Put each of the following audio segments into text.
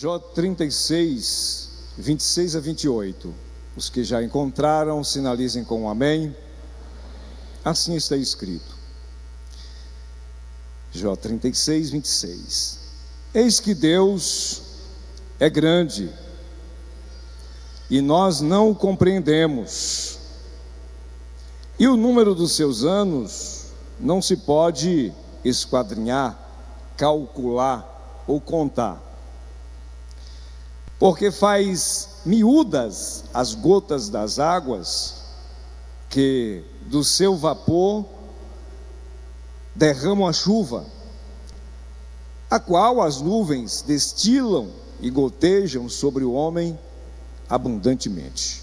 Jó 36, 26 a 28. Os que já encontraram, sinalizem com um amém. Assim está escrito. Jó 36, 26. Eis que Deus é grande, e nós não o compreendemos, e o número dos seus anos não se pode esquadrinhar, calcular ou contar. Porque faz miúdas as gotas das águas, que do seu vapor derramam a chuva, a qual as nuvens destilam e gotejam sobre o homem abundantemente.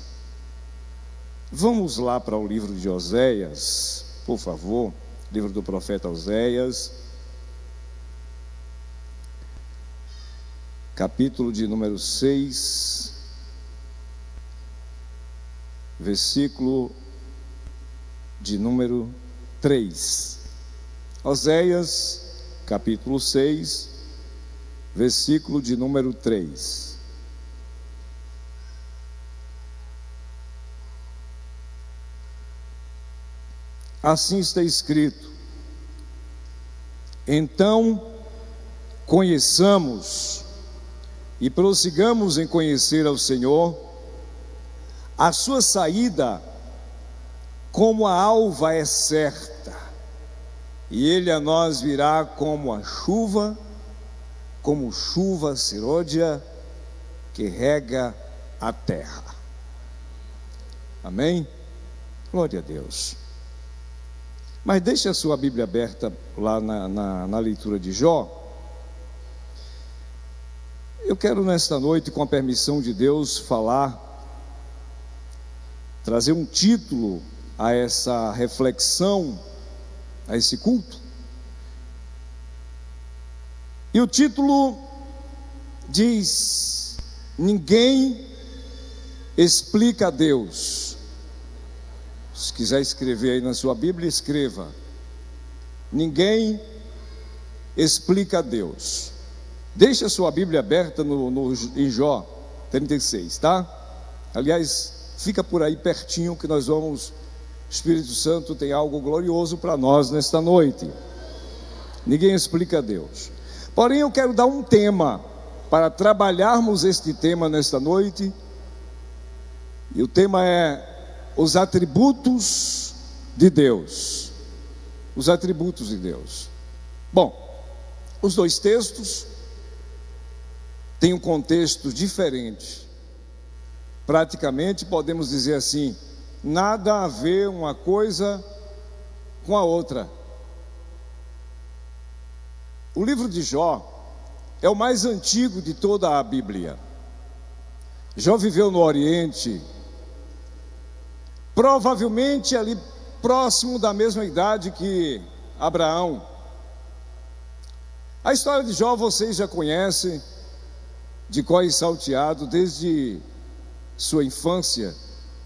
Vamos lá para o livro de Oséias, por favor, livro do profeta Oséias, capítulo de número 6, versículo de número 3. Oséias, capítulo 6, versículo de número 3. Assim está escrito: então conheçamos e prossigamos em conhecer ao Senhor. A sua saída como a alva é certa, e ele a nós virá como chuva serôdia que rega a terra. Amém? Glória a Deus. Mas deixe a sua Bíblia aberta lá na leitura de Jó. Eu quero nesta noite, com a permissão de Deus, trazer um título a essa reflexão, a esse culto. E o título diz: ninguém explica a Deus. Se quiser escrever aí na sua Bíblia, escreva: ninguém explica a Deus. Deixe a sua Bíblia aberta em Jó 36, tá? Aliás, fica por aí pertinho que nós vamos. O Espírito Santo tem algo glorioso para nós nesta noite. Ninguém explica a Deus. Porém, eu quero dar um tema para trabalharmos este tema nesta noite. E o tema é os atributos de Deus. Os atributos de Deus. Bom, os dois textos têm um contexto diferente. Praticamente podemos dizer assim: nada a ver uma coisa com a outra. O livro de Jó é o mais antigo de toda a Bíblia. Jó viveu no Oriente, provavelmente ali próximo da mesma idade que Abraão. A história de Jó vocês já conhecem de cor e salteado desde sua infância,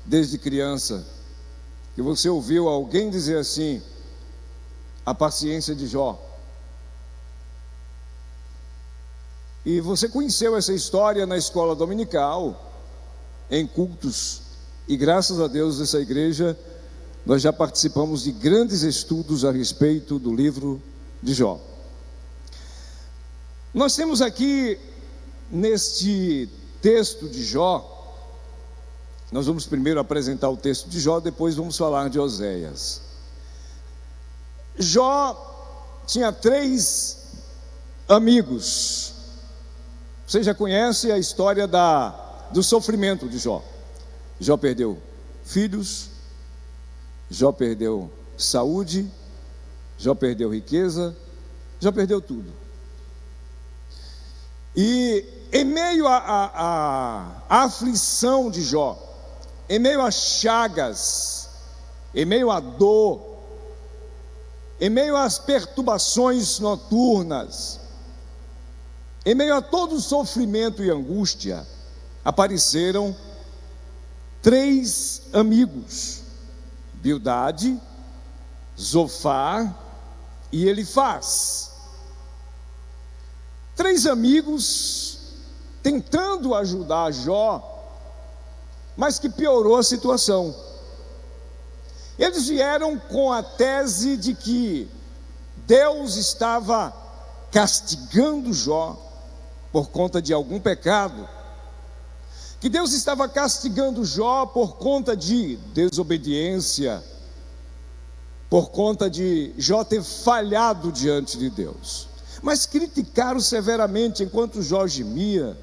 desde criança, que você ouviu alguém dizer assim: a paciência de Jó. E você conheceu essa história na escola dominical, em cultos, e graças a Deus dessa igreja nós já participamos de grandes estudos a respeito do livro de Jó. Nós temos aqui neste texto de Jó, nós vamos primeiro apresentar o texto de Jó, depois vamos falar de Oséias. Jó tinha 3 amigos. Você já conhece a história do sofrimento de Jó. Jó perdeu filhos, Jó perdeu saúde, Jó perdeu riqueza, Jó perdeu tudo. E em meio à aflição de Jó, em meio às chagas, em meio à dor, em meio às perturbações noturnas, em meio a todo o sofrimento e angústia, apareceram 3 amigos: Bildade, Zofar e Elifaz. 3 amigos tentando ajudar Jó, mas que piorou a situação. Eles vieram com a tese de que Deus estava castigando Jó por conta de algum pecado, que Deus estava castigando Jó por conta de desobediência, por conta de Jó ter falhado diante de Deus. Mas criticaram severamente enquanto Jó gemia,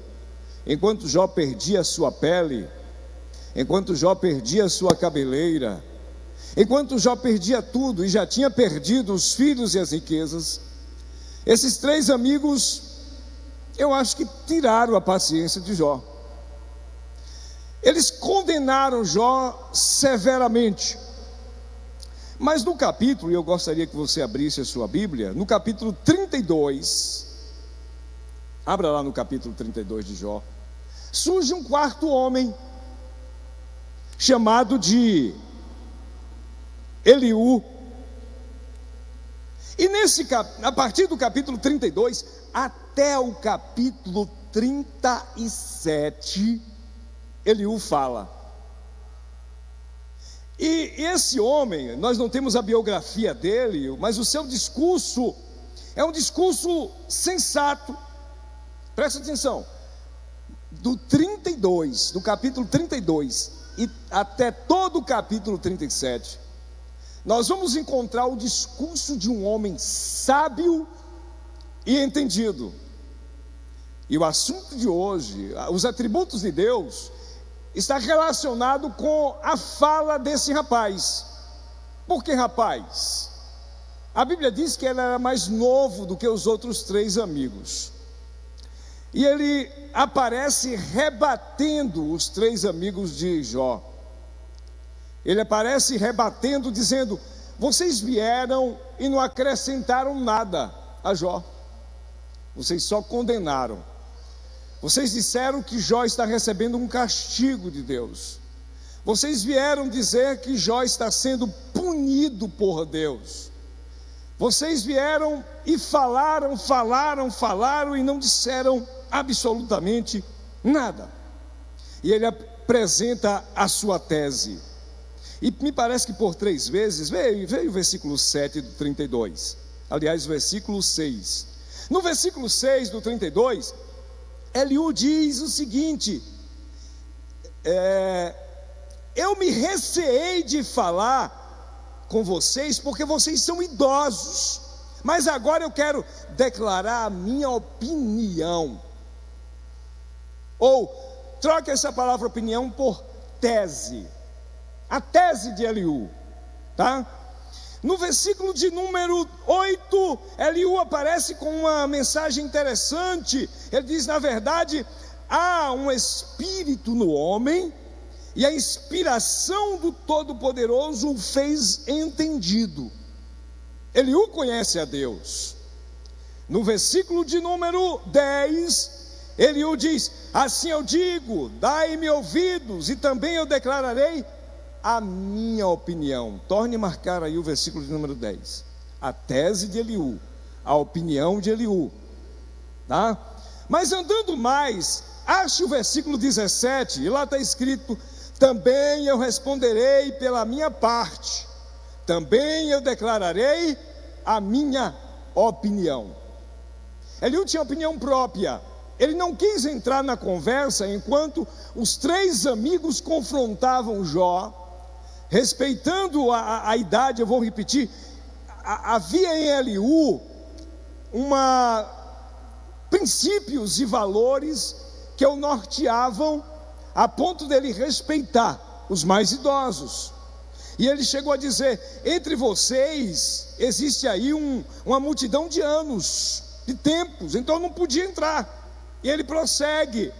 enquanto Jó perdia a sua pele, enquanto Jó perdia a sua cabeleira, enquanto Jó perdia tudo e já tinha perdido os filhos e as riquezas. Esses três amigos, eu acho que tiraram a paciência de Jó. Eles condenaram Jó severamente. Mas no capítulo, e eu gostaria que você abrisse a sua Bíblia, no capítulo 32, abra lá no capítulo 32 de Jó, surge um quarto homem, chamado de Eliú. E a partir do capítulo 32 até o capítulo 37, Eliú fala. E esse homem, nós não temos a biografia dele, mas o seu discurso é um discurso sensato. Presta atenção, do capítulo 32 e até todo o capítulo 37, nós vamos encontrar o discurso de um homem sábio e entendido. E o assunto de hoje, os atributos de Deus, está relacionado com a fala desse rapaz. Por que rapaz? A Bíblia diz que ele era mais novo do que os outros três amigos. E ele aparece rebatendo os três amigos de Jó. Ele aparece rebatendo, dizendo: vocês vieram e não acrescentaram nada a Jó. Vocês só condenaram. Vocês disseram que Jó está recebendo um castigo de Deus. Vocês vieram dizer que Jó está sendo punido por Deus. Vocês vieram e falaram e não disseram absolutamente nada. E ele apresenta a sua tese. E me parece que por 3 vezes, veio o versículo 7 do 32. Aliás, o versículo 6. No versículo 6 do 32, Eliú diz o seguinte: eu me receei de falar com vocês, porque vocês são idosos, mas agora eu quero declarar a minha opinião. Ou, troque essa palavra opinião por tese. A tese de Eliú, tá? No versículo de número 8, Eliú aparece com uma mensagem interessante. Ele diz: na verdade, há um espírito no homem, e a inspiração do Todo-Poderoso o fez entendido. Eliú conhece a Deus. No versículo de número 10, Eliú diz: assim eu digo, dai-me ouvidos, e também eu declararei a minha opinião. Torne a marcar aí o versículo de número 10. A tese de Eliú, a opinião de Eliú, tá? Mas andando mais, ache o versículo 17, e lá está escrito: também eu responderei pela minha parte, também eu declararei a minha opinião. Eliú tinha opinião própria. Ele não quis entrar na conversa enquanto os três amigos confrontavam Jó, respeitando a idade. Eu vou repetir, havia em Eliú princípios e valores que o norteavam a ponto dele respeitar os mais idosos. E ele chegou a dizer: entre vocês existe aí uma multidão de anos, de tempos, então eu não podia entrar. E ele prossegue,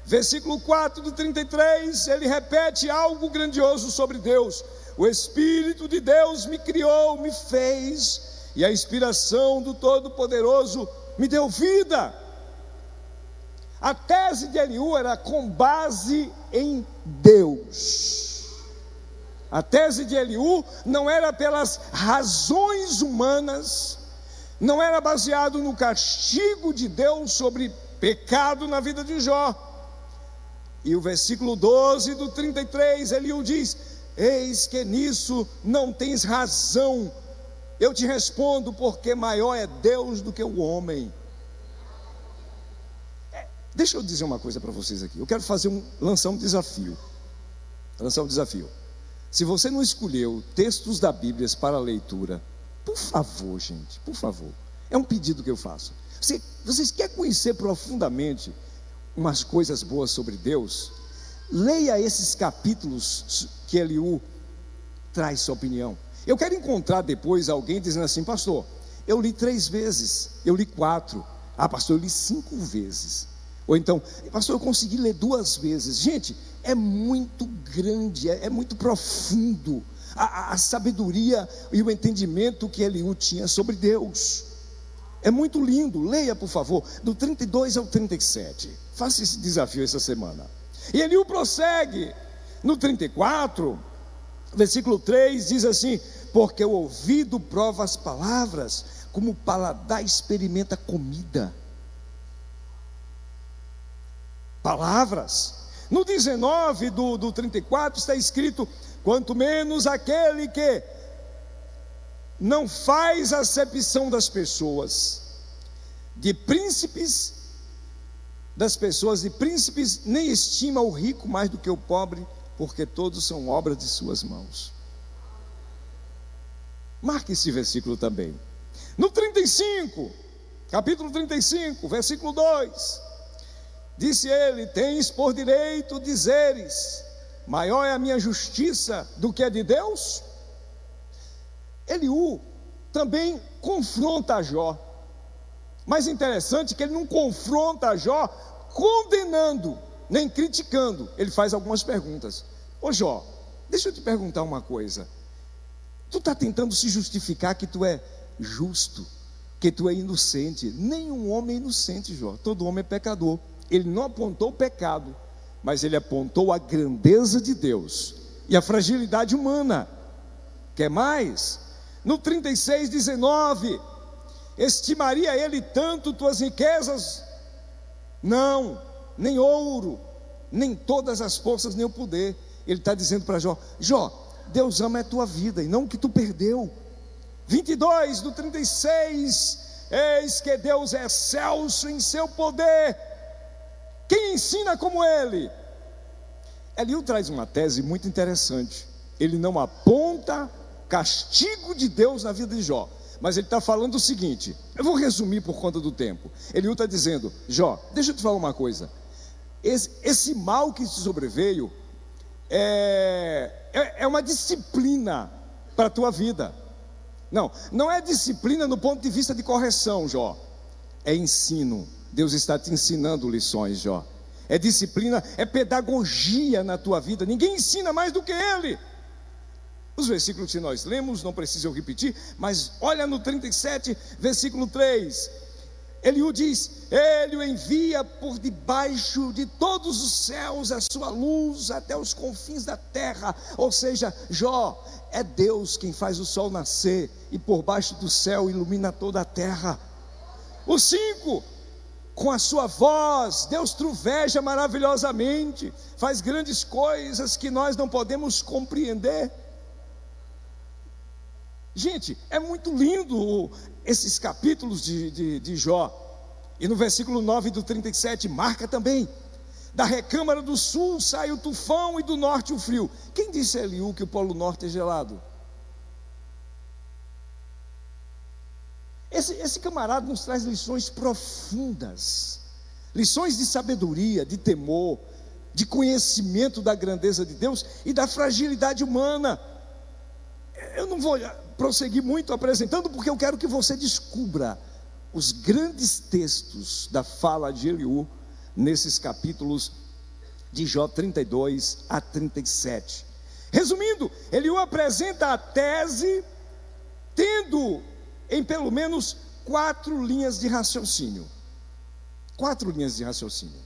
versículo 4 do 33, ele repete algo grandioso sobre Deus: o Espírito de Deus me criou, me fez, e a inspiração do Todo-Poderoso me deu vida. A tese de Eliú era com base em Deus. A tese de Eliú não era pelas razões humanas, não era baseado no castigo de Deus sobre pecado na vida de Jó. E o versículo 12 do 33, Eliú diz: eis que nisso não tens razão. Eu te respondo, porque maior é Deus do que o homem. Deixa eu dizer uma coisa para vocês aqui. Eu quero lançar um desafio. Se você não escolheu textos da Bíblia para leitura, por favor, gente, por favor, é um pedido que eu faço. Vocês querem conhecer profundamente umas coisas boas sobre Deus? Leia esses capítulos que Eliú traz sua opinião. Eu quero encontrar depois alguém dizendo assim: pastor, eu li 3 vezes, eu li 4, pastor, eu li 5 vezes. Ou então, pastor, eu consegui ler 2 vezes. Gente, é muito grande, é muito profundo a sabedoria e o entendimento que Eliú tinha sobre Deus. É muito lindo. Leia, por favor, do 32 ao 37. Faça esse desafio essa semana. E Eliú prossegue no 34, versículo 3, diz assim: porque o ouvido prova as palavras, como o paladar experimenta comida. Palavras. No 19 do 34 está escrito: quanto menos aquele que não faz acepção das pessoas, de príncipes, nem estima o rico mais do que o pobre, porque todos são obras de suas mãos. Marque esse versículo também. No 35, capítulo 35, versículo 2, disse ele: tens por direito dizeres, maior é a minha justiça do que a de Deus? Eliú também confronta a Jó. Mais interessante que ele não confronta Jó condenando, nem criticando. Ele faz algumas perguntas. Ô Jó, deixa eu te perguntar uma coisa. Tu está tentando se justificar que tu é justo, que tu é inocente. Nenhum homem é inocente, Jó. Todo homem é pecador. Ele não apontou o pecado, mas ele apontou a grandeza de Deus e a fragilidade humana. Quer mais? No 36, 19, estimaria ele tanto tuas riquezas? Não, nem ouro, nem todas as forças, nem o poder. Ele está dizendo para Jó: Jó, Deus ama a tua vida e não o que tu perdeu. 22 do 36, eis que Deus é excelso em seu poder, quem ensina como ele? Eliú traz uma tese muito interessante. Ele não aponta castigo de Deus na vida de Jó, mas ele está falando o seguinte, eu vou resumir por conta do tempo. Eliú está dizendo: Jó, deixa eu te falar uma coisa, esse mal que te sobreveio é uma disciplina para a tua vida. Não é disciplina no ponto de vista de correção, Jó, é ensino. Deus está te ensinando lições, Jó. É disciplina, é pedagogia na tua vida. Ninguém ensina mais do que ele. Os versículos que nós lemos, não preciso eu repetir, mas olha no 37, versículo 3. Eliú diz: ele o envia por debaixo de todos os céus a sua luz até os confins da terra. Ou seja, Jó, é Deus quem faz o sol nascer e por baixo do céu ilumina toda a terra. O 5, com a sua voz, Deus troveja maravilhosamente, faz grandes coisas que nós não podemos compreender. Gente, é muito lindo esses capítulos de Jó. E no versículo 9 do 37, marca também: da recâmara do sul sai o tufão e do norte o frio. Quem disse a Eliú que o polo norte é gelado? Esse camarada nos traz lições profundas, lições de sabedoria, de temor, de conhecimento da grandeza de Deus e da fragilidade humana. Eu não vou prosseguir muito apresentando, porque eu quero que você descubra os grandes textos da fala de Eliú nesses capítulos de Jó 32 a 37. Resumindo, Eliú apresenta a tese tendo em pelo menos 4 linhas de raciocínio. 4 linhas de raciocínio.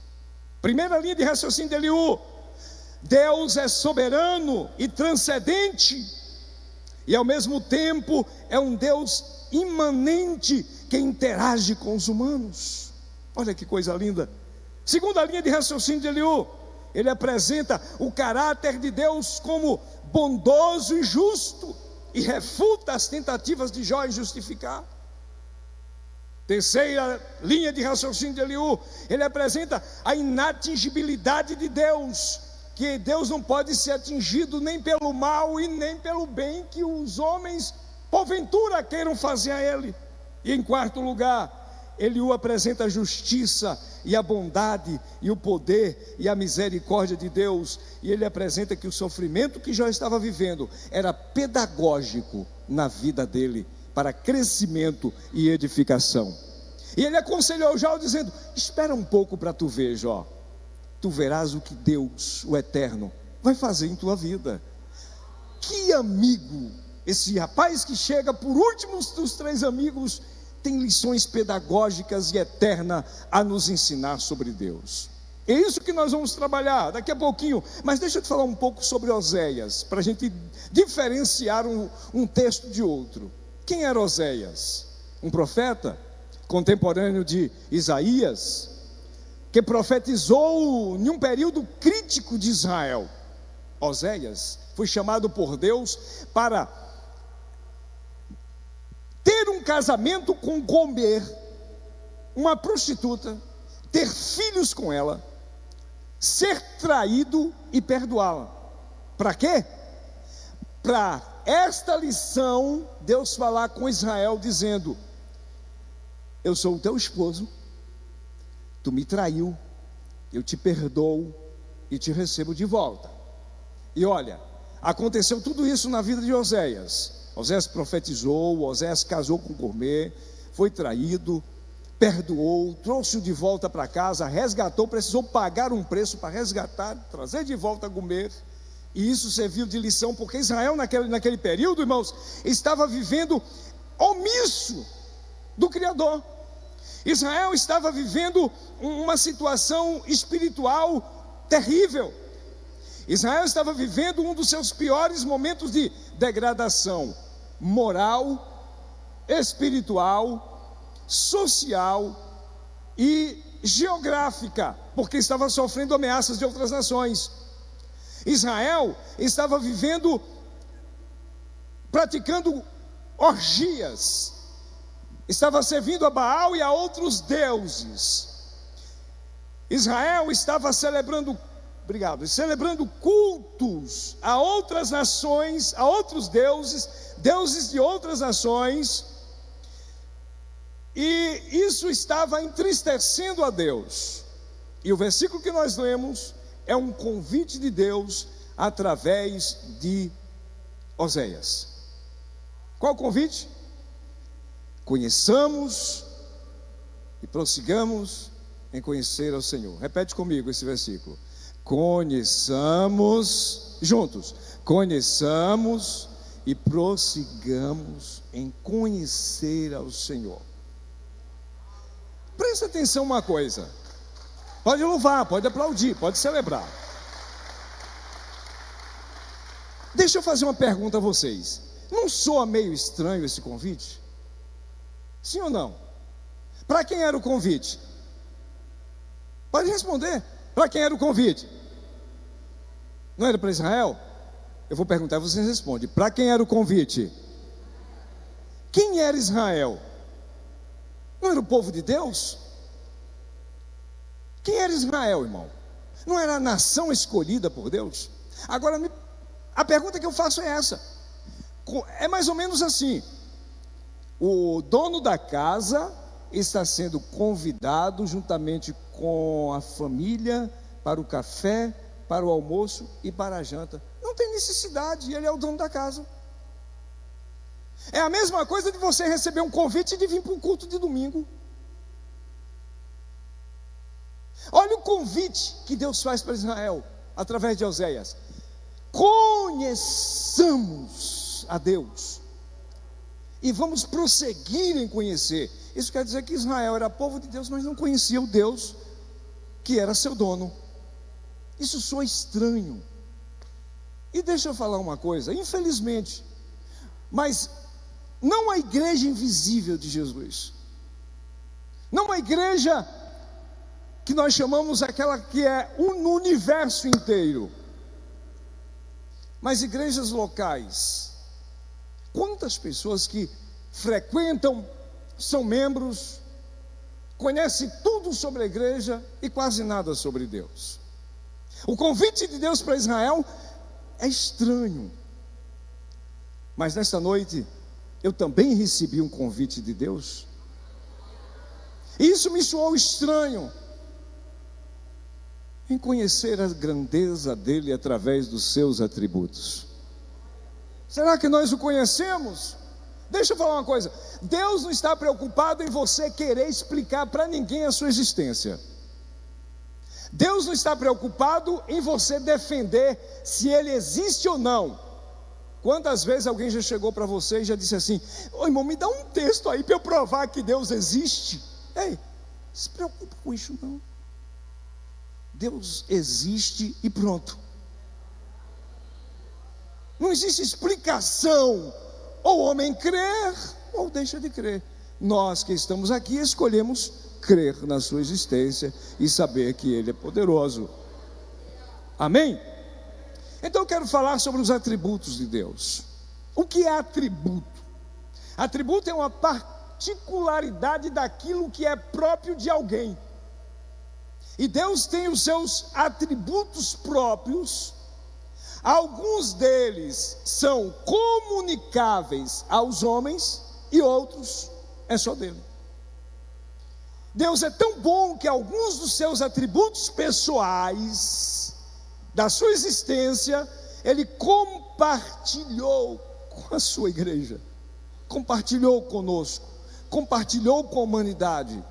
Primeira linha de raciocínio de Eliú: Deus é soberano e transcendente, e ao mesmo tempo é um Deus imanente que interage com os humanos. Olha que coisa linda. Segunda linha de raciocínio de Eliú, ele apresenta o caráter de Deus como bondoso e justo e refuta as tentativas de Jó em justificar. Terceira linha de raciocínio de Eliú, ele apresenta a inatingibilidade de Deus, que Deus não pode ser atingido nem pelo mal e nem pelo bem que os homens porventura queiram fazer a ele. E em quarto lugar, Eliú apresenta a justiça e a bondade e o poder e a misericórdia de Deus, e ele apresenta que o sofrimento que Jó estava vivendo era pedagógico na vida dele, para crescimento e edificação. E ele aconselhou Jó dizendo: espera um pouco para tu ver, Jó, tu verás o que Deus, o Eterno, vai fazer em tua vida. Que amigo, esse rapaz que chega por último dos três amigos, tem lições pedagógicas e eternas a nos ensinar sobre Deus. É isso que nós vamos trabalhar daqui a pouquinho. Mas deixa eu te falar um pouco sobre Oséias, para a gente diferenciar um texto de outro. Quem era Oséias? Um profeta contemporâneo de Isaías, que profetizou em um período crítico de Israel. Oséias foi chamado por Deus para ter um casamento com Gomer, uma prostituta, ter filhos com ela, ser traído e perdoá-la. Para quê? Para esta lição Deus falar com Israel dizendo: eu sou o teu esposo, tu me traiu, eu te perdoo e te recebo de volta. E olha, aconteceu tudo isso na vida de Oséias. Oséias profetizou, Oséias casou com Gomer, foi traído, perdoou, trouxe-o de volta para casa, resgatou, precisou pagar um preço para resgatar, trazer de volta Gomer, e isso serviu de lição, porque Israel naquele período, irmãos, estava vivendo omisso do Criador. Israel estava vivendo uma situação espiritual terrível. Israel estava vivendo um dos seus piores momentos de degradação moral, espiritual, social e geográfica, porque estava sofrendo ameaças de outras nações. Israel estava vivendo, praticando orgias, estava servindo a Baal e a outros deuses. Israel estava celebrando cultos a outras nações, a outros deuses, deuses de outras nações, e isso estava entristecendo a Deus. E o versículo que nós lemos é um convite de Deus através de Oséias. Qual o convite? Conheçamos e prossigamos em conhecer ao Senhor. Repete comigo esse versículo. Conheçamos, juntos, conheçamos e prossigamos em conhecer ao Senhor. Presta atenção uma coisa. Pode louvar, pode aplaudir, pode celebrar. Deixa eu fazer uma pergunta a vocês. Não soa meio estranho esse convite? Sim ou não? Para quem era o convite? Pode responder. Para quem era o convite? Não era para Israel? Eu vou perguntar e vocês respondem. Para quem era o convite? Quem era Israel? Não era o povo de Deus? Quem era Israel, irmão? Não era a nação escolhida por Deus? Agora, a pergunta que eu faço é essa. É mais ou menos assim. O dono da casa está sendo convidado juntamente com a família para o café, para o almoço e para a janta. Não tem necessidade, ele é o dono da casa. É a mesma coisa de você receber um convite de vir para um culto de domingo. Olha o convite que Deus faz para Israel através de Oséias. Conheçamos a Deus e vamos prosseguir em conhecer. Isso quer dizer que Israel era povo de Deus, mas não conhecia o Deus que era seu dono. Isso soa estranho. E deixa eu falar uma coisa, infelizmente, mas não a igreja invisível de Jesus, não a igreja que nós chamamos aquela que é no universo inteiro. Mas igrejas locais, quantas pessoas que frequentam, são membros, conhecem tudo sobre a igreja e quase nada sobre Deus. O convite de Deus para Israel é estranho. Mas nesta noite, eu também recebi um convite de Deus. E isso me soou estranho, em conhecer a grandeza dele através dos seus atributos. Será que nós o conhecemos? Deixa eu falar uma coisa: Deus não está preocupado em você querer explicar para ninguém a sua existência. Deus não está preocupado em você defender se ele existe ou não. Quantas vezes alguém já chegou para você e já disse assim: ô irmão, me dá um texto aí para eu provar que Deus existe? Ei, não se preocupa com isso não. Deus existe e pronto. Não existe explicação. Ou o homem crer, ou deixa de crer. Nós que estamos aqui escolhemos crer na sua existência e saber que Ele é poderoso. Amém? Então eu quero falar sobre os atributos de Deus. O que é atributo? Atributo é uma particularidade daquilo que é próprio de alguém. E Deus tem os seus atributos próprios. Alguns deles são comunicáveis aos homens e outros é só dele. Deus é tão bom que alguns dos seus atributos pessoais, da sua existência, Ele compartilhou com a sua igreja, compartilhou conosco, compartilhou com a humanidade.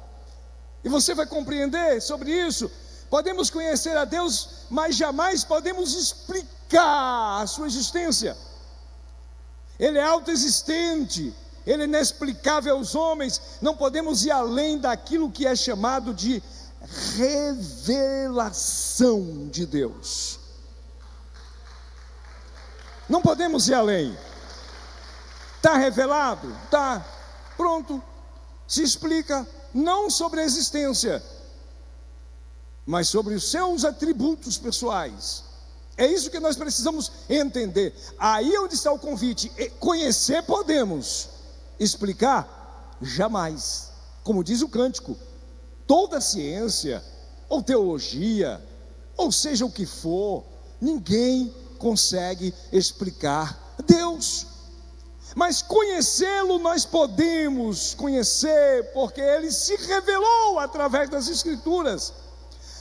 E você vai compreender sobre isso. Podemos conhecer a Deus, mas jamais podemos explicar a sua existência. Ele é autoexistente, Ele é inexplicável aos homens. Não podemos ir além daquilo que é chamado de revelação de Deus. Não podemos ir além. Está revelado? Está. Pronto. Se explica não sobre a existência, mas sobre os seus atributos pessoais. É isso que nós precisamos entender. Aí onde está o convite. Conhecer podemos, explicar jamais. Como diz o cântico, toda ciência ou teologia, ou seja o que for, ninguém consegue explicar Deus. Mas conhecê-lo nós podemos conhecer, porque ele se revelou através das Escrituras.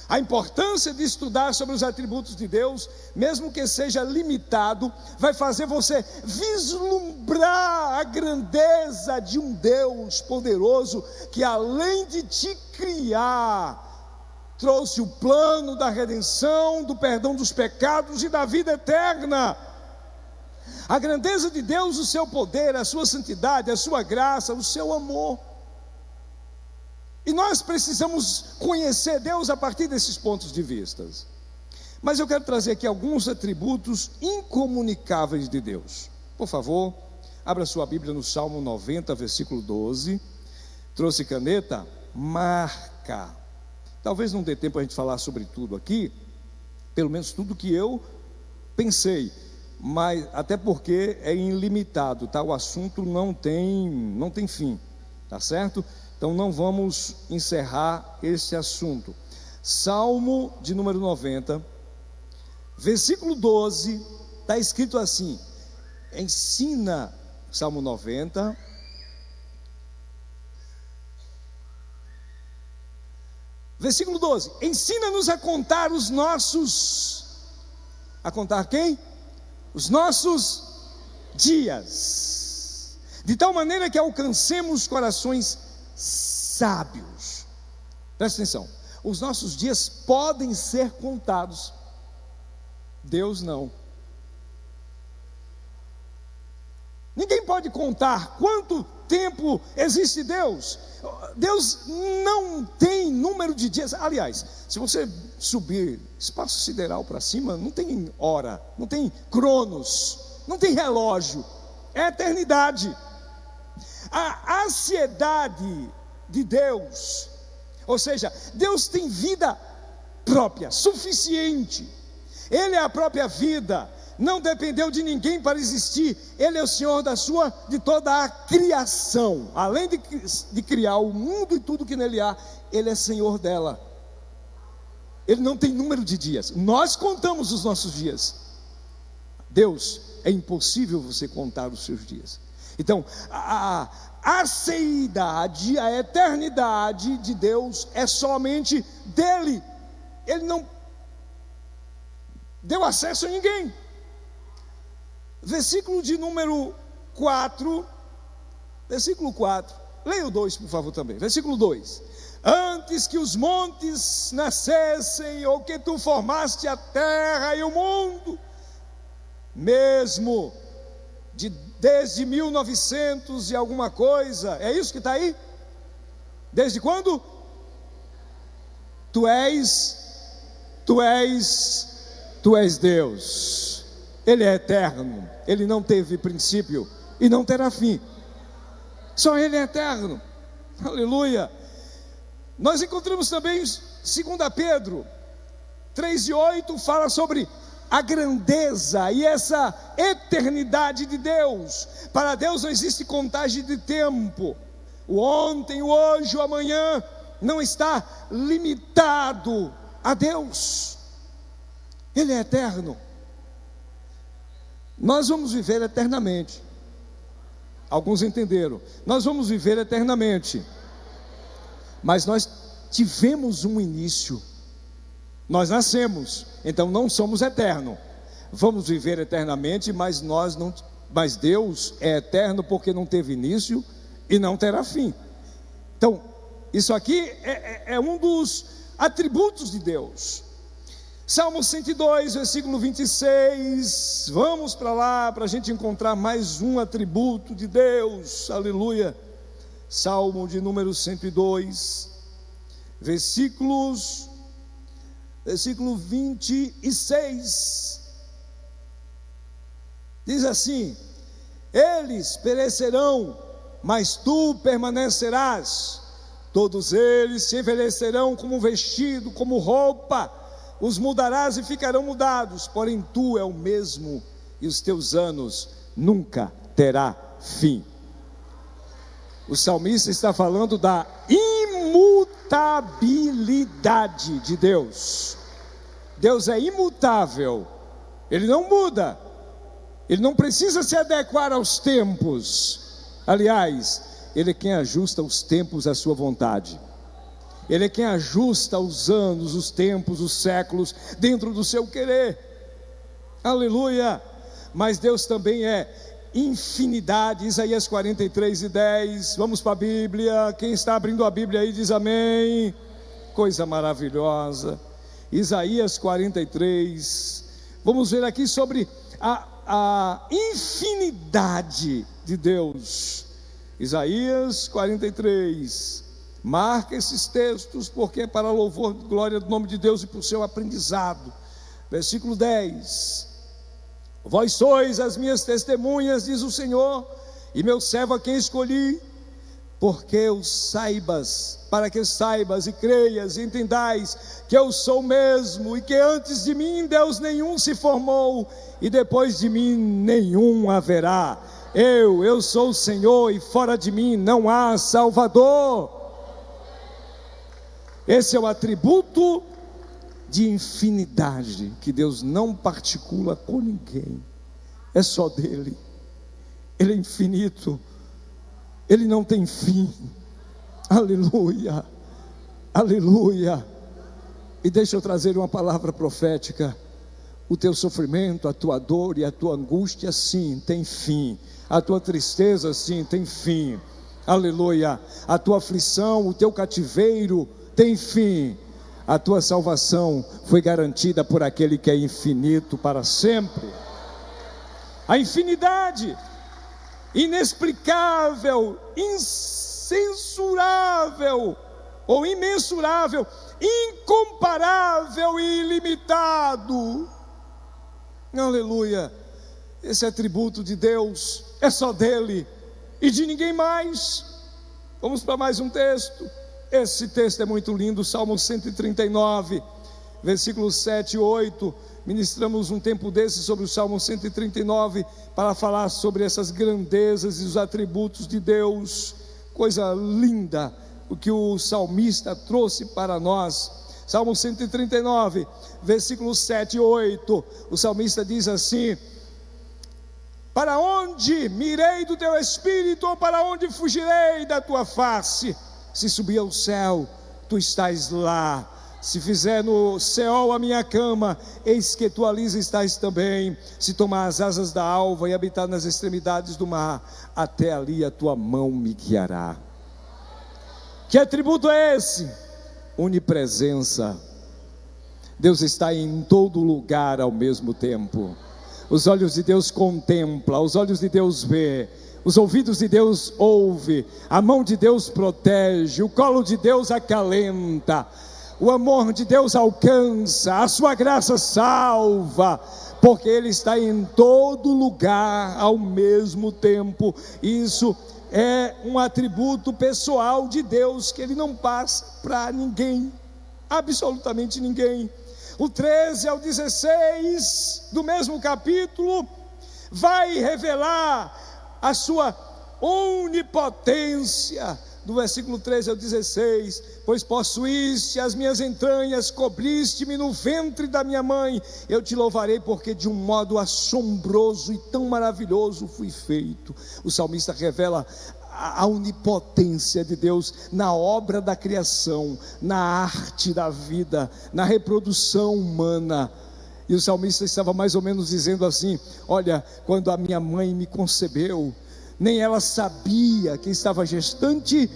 A importância de estudar sobre os atributos de Deus, mesmo que seja limitado, vai fazer você vislumbrar a grandeza de um Deus poderoso, que além de te criar, trouxe o plano da redenção, do perdão dos pecados e da vida eterna. A grandeza de Deus, o seu poder, a sua santidade, a sua graça, o seu amor. E nós precisamos conhecer Deus a partir desses pontos de vista. Mas eu quero trazer aqui alguns atributos incomunicáveis de Deus. Por favor, abra sua Bíblia no Salmo 90, versículo 12. Trouxe caneta? Marca. Talvez não dê tempo a gente falar sobre tudo aqui, pelo menos tudo que eu pensei, mas até porque é ilimitado, tá? O assunto não tem fim, tá certo? Então não vamos encerrar esse assunto. Salmo de número 90, versículo 12, está escrito assim: ensina, Salmo 90, versículo 12, ensina-nos a contar os nossos, a contar quem? Os nossos dias, de tal maneira que alcancemos corações sábios. Presta atenção, os nossos dias podem ser contados, Deus não. Ninguém pode contar quanto tempo existe Deus. Deus não tem número de dias. Aliás, se você subir espaço sideral para cima, não tem hora, não tem cronos, não tem relógio, é eternidade. A ansiedade de Deus, Ou seja, Deus tem vida própria, suficiente. Ele é a própria vida, não dependeu de ninguém para existir. Ele é o Senhor de toda a criação. Além de criar o mundo e tudo que nele há, Ele é Senhor dela. Ele não tem número de dias. Nós contamos os nossos dias. Deus, é impossível você contar os seus dias. Então, a aceidade, a eternidade de Deus é somente dele. Ele não deu acesso a ninguém. Versículo de número 4. Versículo 4. Leia o 2, por favor, também. Versículo 2. Antes que os montes nascessem, ou que tu formaste a terra e o mundo, mesmo desde 1900 e alguma coisa, é isso que está aí? Desde quando? Tu és Deus. Ele é eterno, Ele não teve princípio e não terá fim. Só Ele é eterno. Aleluia. Nós encontramos também 2 Pedro 3:8, fala sobre a grandeza e essa eternidade de Deus. Para Deus não existe contagem de tempo. O ontem, o hoje, o amanhã não está limitado a Deus. Ele é eterno. Nós vamos viver eternamente. Alguns entenderam. Nós vamos viver eternamente. Mas nós tivemos um início. Nós nascemos, então não somos eternos. Vamos viver eternamente, mas Deus é eterno porque não teve início e não terá fim. Então, isso aqui é um dos atributos de Deus. Salmo 102, versículo 26. Vamos para lá para a gente encontrar mais um atributo de Deus. Aleluia. Salmo de número 102, versículo 26, diz assim: eles perecerão, mas tu permanecerás, todos eles se envelhecerão como vestido, como roupa, os mudarás e ficarão mudados, porém tu é o mesmo, e os teus anos nunca terá fim. O salmista está falando da imutabilidade de Deus. Deus é imutável, Ele não muda, Ele não precisa se adequar aos tempos. Aliás, Ele é quem ajusta os tempos à sua vontade. Ele é quem ajusta os anos, os tempos, os séculos dentro do seu querer. Aleluia. Mas Deus também é infinidade. Isaías 43:10. Vamos para a Bíblia. Quem está abrindo a Bíblia aí diz amém. Coisa maravilhosa. Isaías 43. Vamos ver aqui sobre a infinidade de Deus. Isaías 43. Marca esses textos, porque é para louvor e glória do nome de Deus e para o seu aprendizado. Versículo 10. Vós sois as minhas testemunhas, diz o Senhor, e meu servo a quem escolhi, para que saibas e creias e entendais que eu sou mesmo, e que antes de mim Deus nenhum se formou, e depois de mim nenhum haverá. Eu sou o Senhor, e fora de mim não há Salvador. Esse é o atributo de infinidade, que Deus não particula com ninguém, é só dele. Ele é infinito, Ele não tem fim. Aleluia, aleluia. E deixa eu trazer uma palavra profética. O teu sofrimento, a tua dor e a tua angústia, sim, tem fim. A tua tristeza, sim, tem fim. Aleluia. A tua aflição, o teu cativeiro tem fim. A tua salvação foi garantida por aquele que é infinito para sempre. A infinidade, inexplicável, incensurável ou imensurável, incomparável e ilimitado. Aleluia. Esse atributo de Deus é só dele e de ninguém mais. Vamos para mais um texto. Esse texto é muito lindo, Salmo 139, versículos 7 e 8. Ministramos um tempo desse sobre o Salmo 139 para falar sobre essas grandezas e os atributos de Deus. Coisa linda o que o salmista trouxe para nós. Salmo 139, versículos 7 e 8. O salmista diz assim: para onde mirei do teu espírito, ou para onde fugirei da tua face? Se subir ao céu, tu estás lá. Se fizer no céu a minha cama, eis que tu ali estás também. Se tomar as asas da alva e habitar nas extremidades do mar, até ali a tua mão me guiará. Que atributo é esse? Onipresença. Deus está em todo lugar ao mesmo tempo. Os olhos de Deus contemplam, os olhos de Deus vê, os ouvidos de Deus ouvem, a mão de Deus protege, o colo de Deus acalenta, o amor de Deus alcança, a sua graça salva, porque Ele está em todo lugar ao mesmo tempo. Isso é um atributo pessoal de Deus que Ele não passa para ninguém, absolutamente ninguém. O 13 ao 16 do mesmo capítulo vai revelar a sua onipotência. Do versículo 13 ao 16: pois possuíste as minhas entranhas, cobriste-me no ventre da minha mãe. Eu te louvarei, porque de um modo assombroso e tão maravilhoso fui feito. O salmista revela a onipotência de Deus na obra da criação, na arte da vida, na reprodução humana. E o salmista estava mais ou menos dizendo assim: olha, quando a minha mãe me concebeu, nem ela sabia que estava gestante,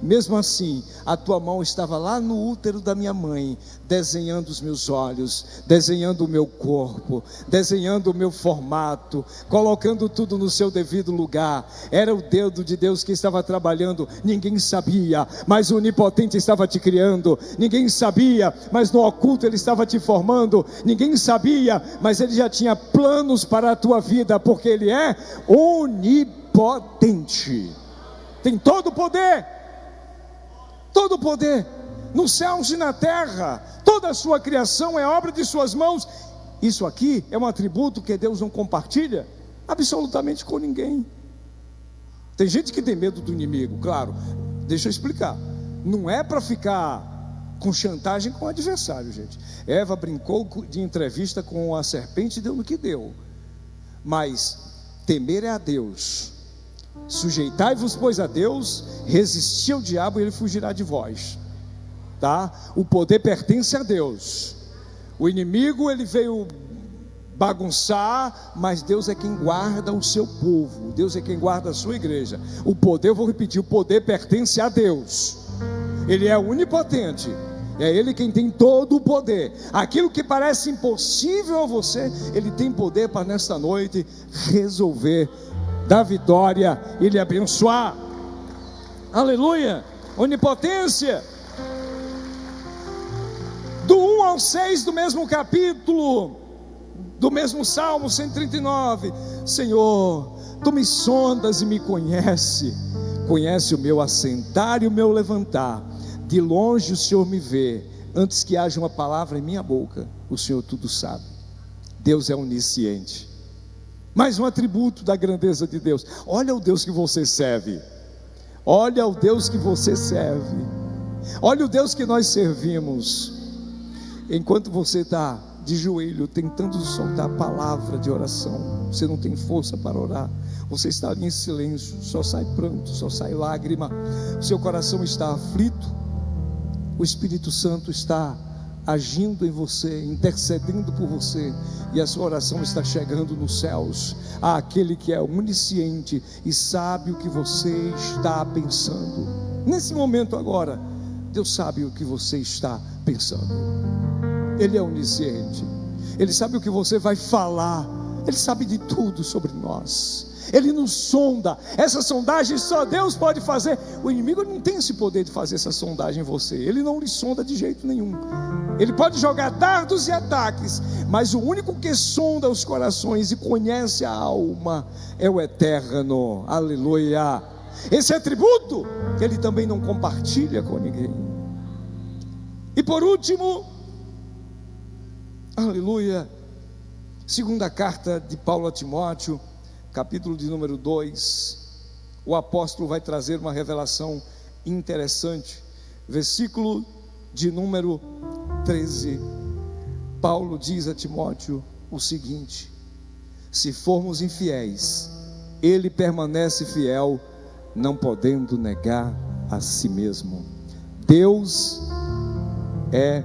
mesmo assim, a tua mão estava lá no útero da minha mãe, desenhando os meus olhos, desenhando o meu corpo, desenhando o meu formato, colocando tudo no seu devido lugar. Era o dedo de Deus que estava trabalhando. Ninguém sabia, mas o onipotente estava te criando. Ninguém sabia, mas no oculto Ele estava te formando. Ninguém sabia, mas Ele já tinha planos para a tua vida, porque Ele é onipotente. Tem todo o poder, todo o poder, nos céus e na terra. Toda a sua criação é obra de suas mãos. Isso aqui é um atributo que Deus não compartilha absolutamente com ninguém. Tem gente que tem medo do inimigo, claro. Deixa eu explicar. Não é para ficar com chantagem com o adversário, gente. Eva brincou de entrevista com a serpente e deu no que deu. Mas temer é a Deus. Sujeitai-vos, pois, a Deus, resisti ao diabo e ele fugirá de vós. Tá? O poder pertence a Deus. O inimigo, ele veio bagunçar, mas Deus é quem guarda o seu povo. Deus é quem guarda a sua igreja. O poder, eu vou repetir, o poder pertence a Deus. Ele é onipotente. É Ele quem tem todo o poder. Aquilo que parece impossível a você, Ele tem poder para nesta noite resolver, dar vitória e lhe abençoar. Aleluia, onipotência. Do 1 ao 6 do mesmo capítulo, do mesmo Salmo 139. Senhor, Tu me sondas e me conhece o meu assentar e o meu levantar. De longe o Senhor me vê, antes que haja uma palavra em minha boca, o Senhor tudo sabe. Deus é onisciente. Mais um atributo da grandeza de Deus. Olha o Deus que você serve. Olha o Deus que você serve. Olha o Deus que nós servimos. Enquanto você está de joelho tentando soltar a palavra de oração, você não tem força para orar, você está ali em silêncio, só sai pranto, só sai lágrima, o seu coração está aflito, o Espírito Santo está agindo em você, intercedendo por você, e a sua oração está chegando nos céus, àquele que é onisciente e sabe o que você está pensando. Nesse momento agora, Deus sabe o que você está pensando. Ele é onisciente, Ele sabe o que você vai falar, Ele sabe de tudo sobre nós. Ele nos sonda. Essa sondagem só Deus pode fazer. O inimigo não tem esse poder de fazer essa sondagem em você. Ele não lhe sonda de jeito nenhum. Ele pode jogar dardos e ataques, mas o único que sonda os corações e conhece a alma é o Eterno. Aleluia. esse atributo ele também não compartilha com ninguém. E por último, aleluia, segunda carta de Paulo a Timóteo, capítulo de número 2, o apóstolo vai trazer uma revelação interessante, versículo de número 13, Paulo diz a Timóteo o seguinte: se formos infiéis, ele permanece fiel, não podendo negar a si mesmo. Deus é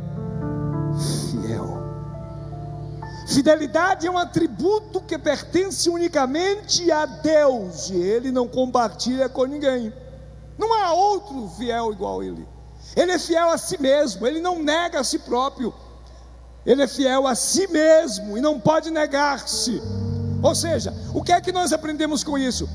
fiel. Fidelidade é um atributo que pertence unicamente a Deus, e ele não compartilha com ninguém. Não há outro fiel igual a ele. Ele é fiel a si mesmo, ele não nega a si próprio. Ele é fiel a si mesmo e não pode negar-se. Ou seja, o que é que nós aprendemos com isso?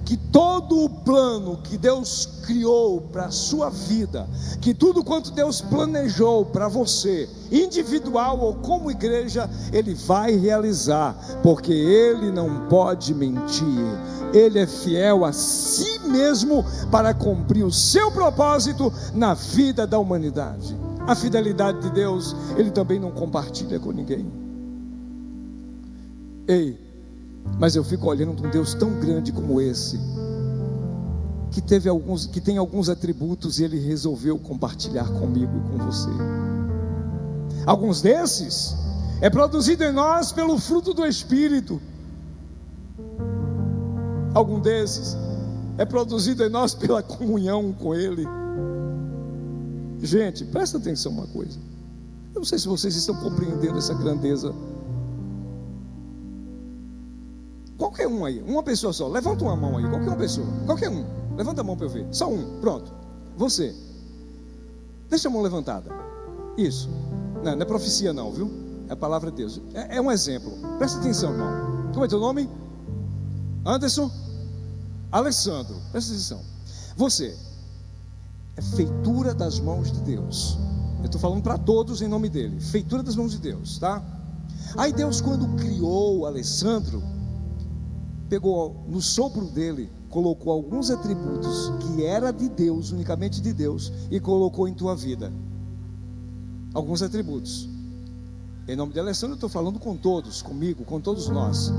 Que todo o plano que Deus criou para a sua vida, que tudo quanto Deus planejou para você, individual ou como igreja, Ele vai realizar, porque Ele não pode mentir. Ele é fiel a si mesmo para cumprir o seu propósito na vida da humanidade. A fidelidade de Deus, Ele também não compartilha com ninguém. Ei, mas eu fico olhando para um Deus tão grande como esse, que tem alguns atributos, e Ele resolveu compartilhar comigo e com você. Alguns desses é produzido em nós pelo fruto do Espírito. Algum desses é produzido em nós pela comunhão com Ele. Gente, presta atenção uma coisa. Eu não sei se vocês estão compreendendo essa grandeza. Qualquer um aí, uma pessoa só, levanta uma mão aí, qualquer uma pessoa, qualquer um, levanta a mão para eu ver, só um, pronto. Você, deixa a mão levantada. Isso, não é profecia não, viu? É a palavra de Deus, é um exemplo. Presta atenção, irmão. Como é teu nome? Anderson? Alessandro, presta atenção. Você é feitura das mãos de Deus. Eu estou falando para todos em nome dele. Feitura das mãos de Deus, tá? Aí Deus, quando criou o Alessandro, pegou no sopro dele, colocou alguns atributos que era de Deus, unicamente de Deus, e colocou em tua vida. Alguns atributos. Em nome de Alessandro eu estou falando com todos, comigo, com todos nós.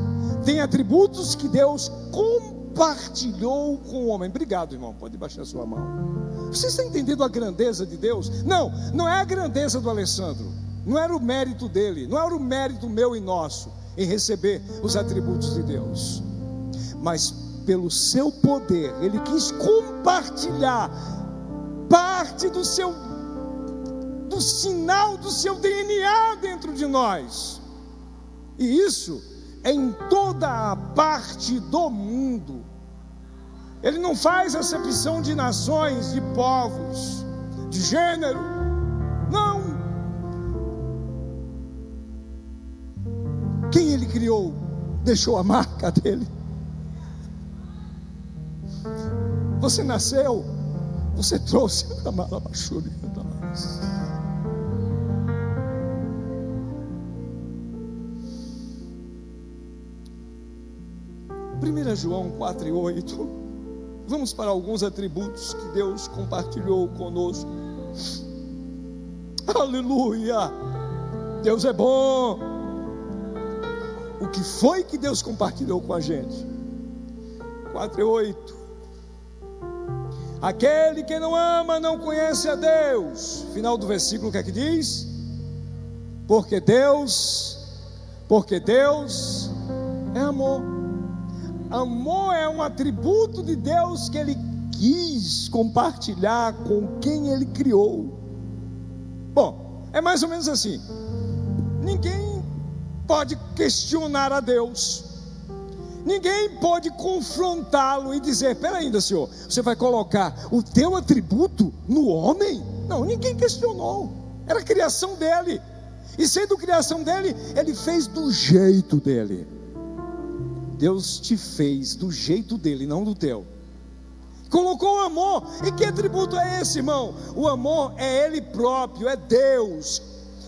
Tem atributos que Deus compartilhou com o homem. Obrigado, irmão, pode baixar a sua mão. Você está entendendo a grandeza de Deus? Não é a grandeza do Alessandro, não era o mérito dele, não era o mérito meu e nosso em receber os atributos de Deus, mas pelo seu poder, Ele quis compartilhar parte do sinal do seu DNA dentro de nós, e isso é em toda a parte do mundo. Ele não faz acepção de nações, de povos, de gênero, não. Quem Ele criou, deixou a marca dele. Você nasceu, você trouxe a malabachúria da luz. 1 João 4:8. Vamos para alguns atributos que Deus compartilhou conosco. Aleluia! Deus é bom. O que foi que Deus compartilhou com a gente? 4:8. Aquele que não ama não conhece a Deus. Final do versículo, o que é que diz? Porque Deus é amor. Amor é um atributo de Deus que Ele quis compartilhar com quem Ele criou. Bom, é mais ou menos assim. Ninguém pode questionar a Deus. Ninguém pode confrontá-lo e dizer: espera ainda, Senhor, você vai colocar o teu atributo no homem? Não, ninguém questionou. Era a criação dele. E sendo criação dele, Ele fez do jeito dele. Deus te fez do jeito dele, não do teu. Colocou o amor. E que atributo é esse, irmão? O amor é Ele próprio, é Deus,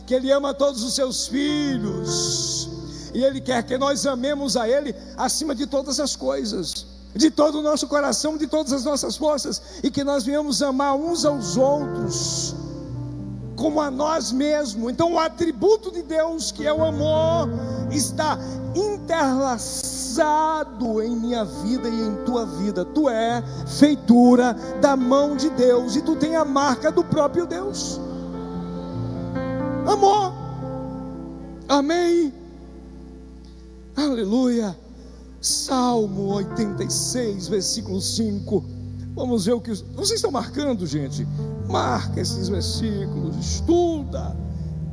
que Ele ama todos os seus filhos, e Ele quer que nós amemos a Ele acima de todas as coisas. de todo o nosso coração, de todas as nossas forças, e que nós venhamos amar uns aos outros como a nós mesmos. Então o atributo de Deus, que é o amor, está interlaçado em minha vida e em tua vida. Tu é feitura da mão de Deus, e tu tem a marca do próprio Deus. Amor. Amém. Aleluia. Salmo 86, versículo 5. Vamos ver o que... Vocês estão marcando, gente? Marca esses versículos, estuda,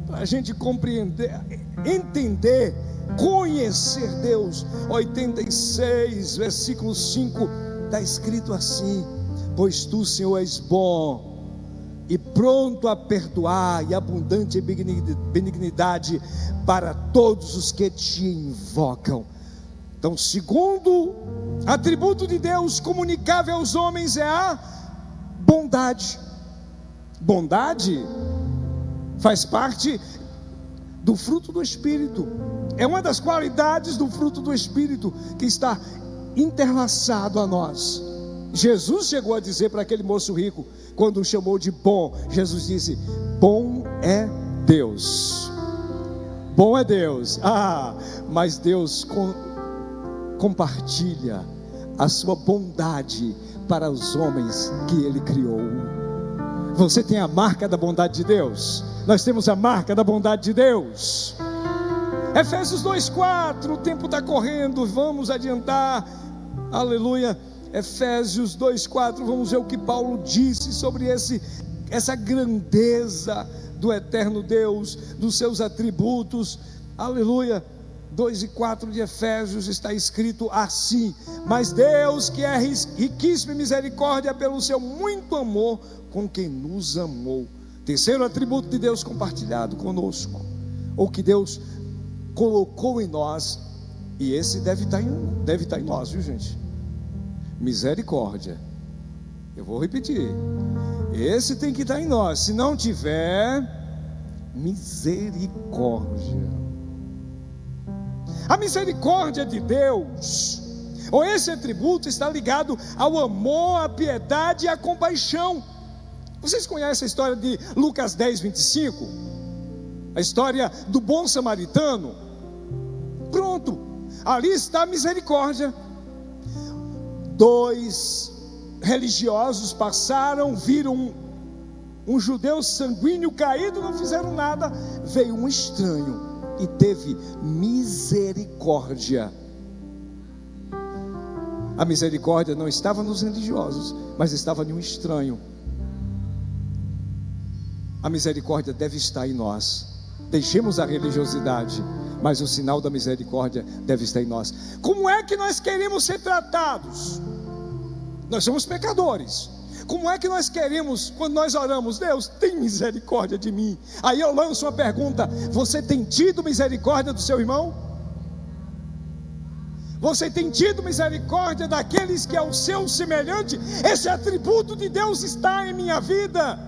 para a gente compreender, entender, conhecer Deus. 86, versículo 5, está escrito assim: pois tu, Senhor, és bom e pronto a perdoar, e abundante em benignidade para todos os que te invocam. Então, segundo atributo de Deus comunicável aos homens é a bondade. Bondade faz parte do fruto do Espírito, é uma das qualidades do fruto do Espírito que está interlaçado a nós. Jesus chegou a dizer para aquele moço rico, quando o chamou de bom, Jesus disse: bom é Deus. Bom é Deus. Mas Deus compartilha a sua bondade para os homens que Ele criou. Você tem a marca da bondade de Deus. Nós temos a marca da bondade de Deus. Efésios 2:4, o tempo está correndo, vamos adiantar. Aleluia. Efésios 2:4, vamos ver o que Paulo disse sobre essa grandeza do eterno Deus, dos seus atributos. Aleluia. 2:4 de Efésios está escrito assim: mas Deus, que é riquíssimo em misericórdia, pelo seu muito amor com quem nos amou. Terceiro atributo de Deus compartilhado conosco, ou que Deus colocou em nós, e esse deve estar em nós, viu, gente? Misericórdia. Eu vou repetir, esse tem que estar em nós. Se não tiver, misericórdia. A misericórdia de Deus, ou esse atributo, está ligado ao amor, à piedade e à compaixão. Vocês conhecem a história de Lucas 10:25? A história do bom samaritano? Pronto, ali está a misericórdia. 2 religiosos passaram, viram um judeu sanguíneo caído, não fizeram nada. Veio um estranho e teve misericórdia. A misericórdia não estava nos religiosos, mas estava em um estranho. A misericórdia deve estar em nós. Deixemos a religiosidade, mas o sinal da misericórdia deve estar em nós. Como é que nós queremos ser tratados? Nós somos pecadores. Como é que nós queremos, quando nós oramos: Deus, tem misericórdia de mim? Aí eu lanço uma pergunta: você tem tido misericórdia do seu irmão? Você tem tido misericórdia daqueles que é o seu semelhante? Esse atributo de Deus está em minha vida.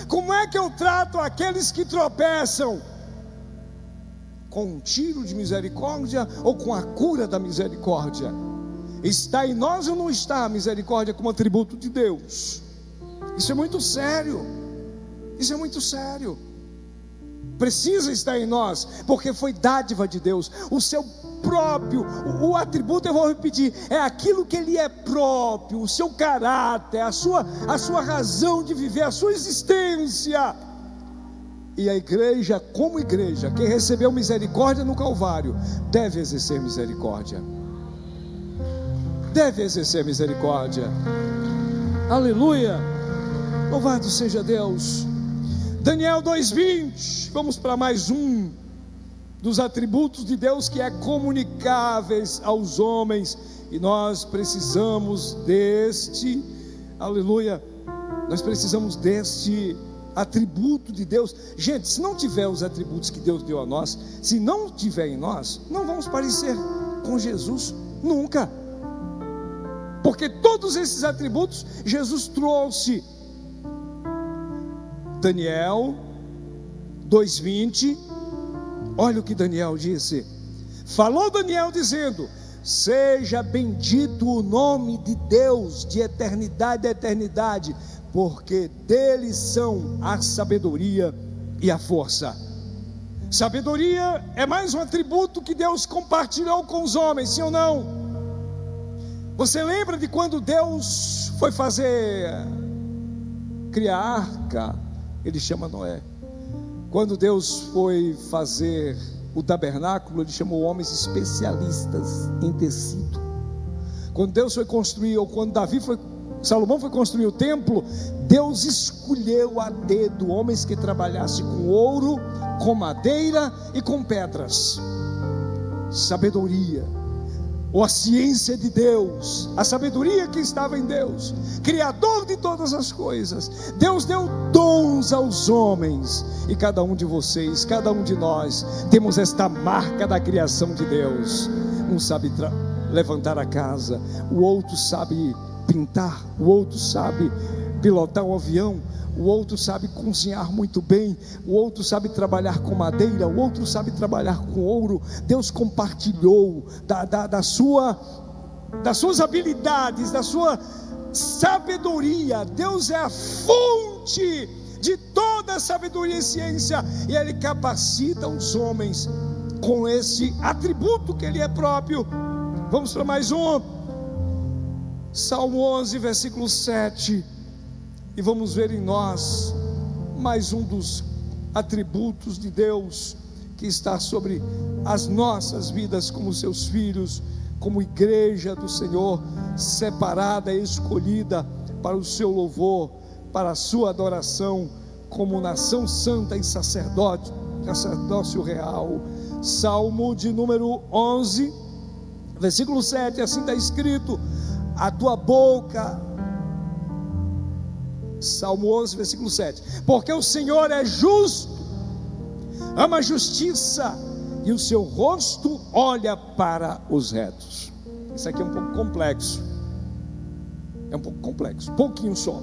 Como é que eu trato aqueles que tropeçam? Com um tiro de misericórdia ou com a cura da misericórdia? Está em nós ou não está a misericórdia como atributo de Deus? Isso é muito sério. Isso é muito sério. Precisa estar em nós, porque foi dádiva de Deus. O seu próprio, o atributo, eu vou repetir, é aquilo que Ele é próprio, o seu caráter, a sua razão de viver, a sua existência. E a igreja, como igreja, que recebeu misericórdia no Calvário, deve exercer misericórdia. Deve exercer misericórdia. Aleluia. Louvado seja Deus. Daniel 2:20. Vamos para mais um dos atributos de Deus que é comunicáveis aos homens, e nós precisamos deste, aleluia, nós precisamos deste atributo de Deus. Gente, se não tiver os atributos que Deus deu a nós, se não tiver em nós, não vamos parecer com Jesus nunca, porque todos esses atributos Jesus trouxe. Daniel 2:20, olha o que Daniel disse. Falou Daniel dizendo: Seja bendito o nome de Deus, de eternidade a eternidade, porque dele são a sabedoria e a força. Sabedoria é mais um atributo que Deus compartilhou com os homens, sim ou não? Você lembra de quando Deus foi criar a arca? Ele chama Noé. Quando Deus foi fazer o tabernáculo, ele chamou homens especialistas em tecido. Quando Deus foi construir, ou quando Salomão foi construir o templo, Deus escolheu a dedo homens que trabalhassem com ouro, com madeira e com pedras. Sabedoria, ou a ciência de Deus, a sabedoria que estava em Deus, Criador de todas as coisas. Deus deu dons aos homens, e cada um de vocês, cada um de nós, temos esta marca da criação de Deus. Um sabe levantar a casa, o outro sabe pintar, o outro sabe pilotar um avião, o outro sabe cozinhar muito bem, o outro sabe trabalhar com madeira, o outro sabe trabalhar com ouro. Deus compartilhou das suas habilidades, da sua sabedoria. Deus é a fonte de toda a sabedoria e ciência, e Ele capacita os homens com esse atributo que Ele é próprio. Vamos para mais um, Salmo 11, versículo 7, e vamos ver em nós mais um dos atributos de Deus que está sobre as nossas vidas como seus filhos, como igreja do Senhor, separada e escolhida para o seu louvor, para a sua adoração, como nação santa e sacerdócio real. Salmo de número 11, versículo 7, assim está escrito: a tua boca, Salmo 11, versículo 7, porque o Senhor é justo, ama a justiça, e o seu rosto olha para os retos. Isso aqui é um pouco complexo, pouquinho só.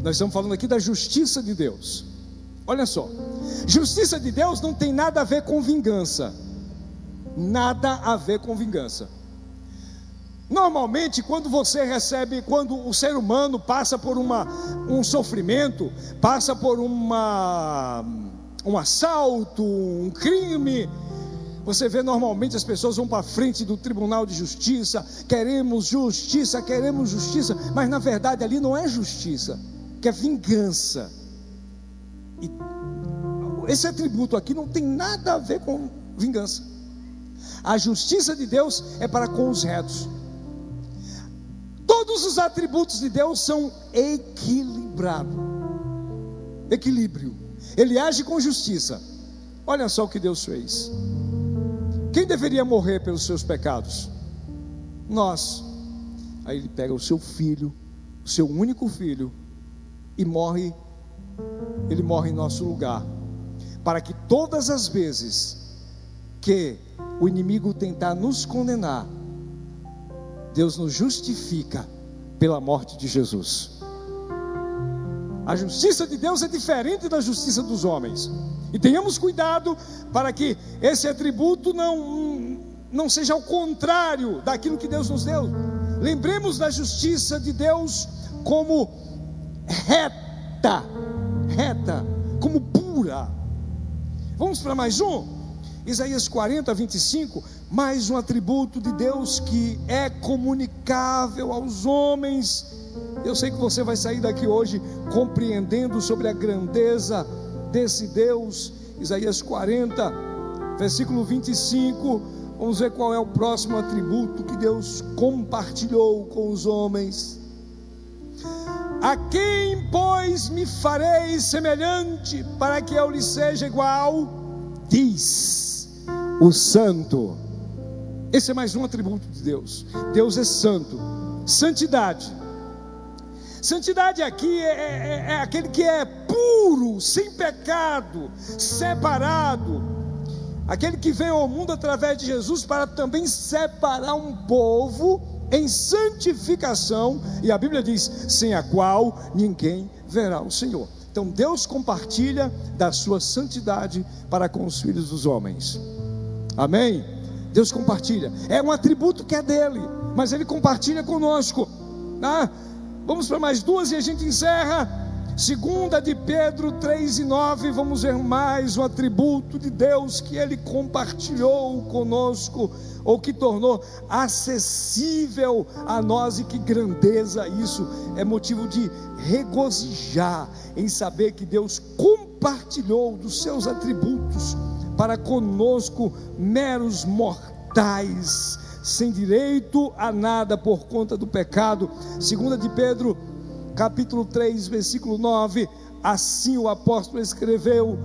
Nós estamos falando aqui da justiça de Deus. Olha só, justiça de Deus não tem nada a ver com vingança, nada a ver com vingança. Normalmente, quando o ser humano passa por um sofrimento, passa por um assalto, um crime, você vê normalmente as pessoas vão para a frente do tribunal de justiça, queremos justiça, mas na verdade ali não é justiça, que é vingança. E esse atributo aqui não tem nada a ver com vingança. A justiça de Deus é para com os retos. Todos os atributos de Deus são equilíbrio. Ele age com justiça. Olha só o que Deus fez. Quem deveria morrer pelos seus pecados? Nós. Aí ele pega o seu filho, o seu único filho, e morre. Ele morre em nosso lugar, para que todas as vezes que o inimigo tentar nos condenar, Deus nos justifica pela morte de Jesus. A justiça de Deus é diferente da justiça dos homens, e tenhamos cuidado para que esse atributo não seja ao contrário daquilo que Deus nos deu. Lembremos da justiça de Deus como reta, como pura. Vamos para mais um, Isaías 40, 25, mais um atributo de Deus que é comunicável aos homens. Eu sei que você vai sair daqui hoje compreendendo sobre a grandeza desse Deus. Isaías 40, versículo 25, vamos ver qual é o próximo atributo que Deus compartilhou com os homens. A quem, pois, me farei semelhante, para que eu lhe seja igual? Diz o santo. Esse é mais um atributo de Deus. Deus é santo. Santidade. Santidade aqui é aquele que é puro, sem pecado, separado. Aquele que veio ao mundo através de Jesus para também separar um povo em santificação, e a Bíblia diz: sem a qual ninguém verá o Senhor. Então Deus compartilha da sua santidade para com os filhos dos homens. Amém? Deus compartilha. É um atributo que é dele, mas ele compartilha conosco. Vamos para mais duas e a gente encerra. 2 de Pedro 3:9, vamos ver mais um atributo de Deus que Ele compartilhou conosco, ou que tornou acessível a nós, e que grandeza isso, é motivo de regozijar em saber que Deus compartilhou dos seus atributos para conosco, meros mortais, sem direito a nada por conta do pecado. 2 de Pedro capítulo 3, versículo 9, assim o apóstolo escreveu: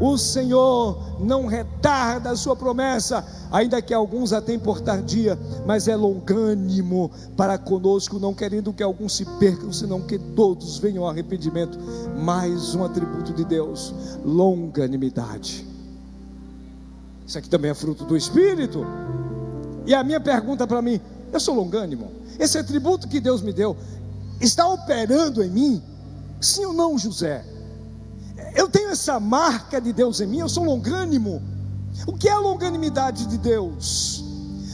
o Senhor não retarda a sua promessa, ainda que alguns a tenham por tardia, mas é longânimo para conosco, não querendo que alguns se percam, senão que todos venham ao arrependimento. Mais um atributo de Deus: longanimidade. Isso aqui também é fruto do Espírito. E a minha pergunta para mim: eu sou longânimo? Esse atributo que Deus me deu está operando em mim? Sim ou não, José? Eu tenho essa marca de Deus em mim, eu sou longânimo. O que é a longanimidade de Deus?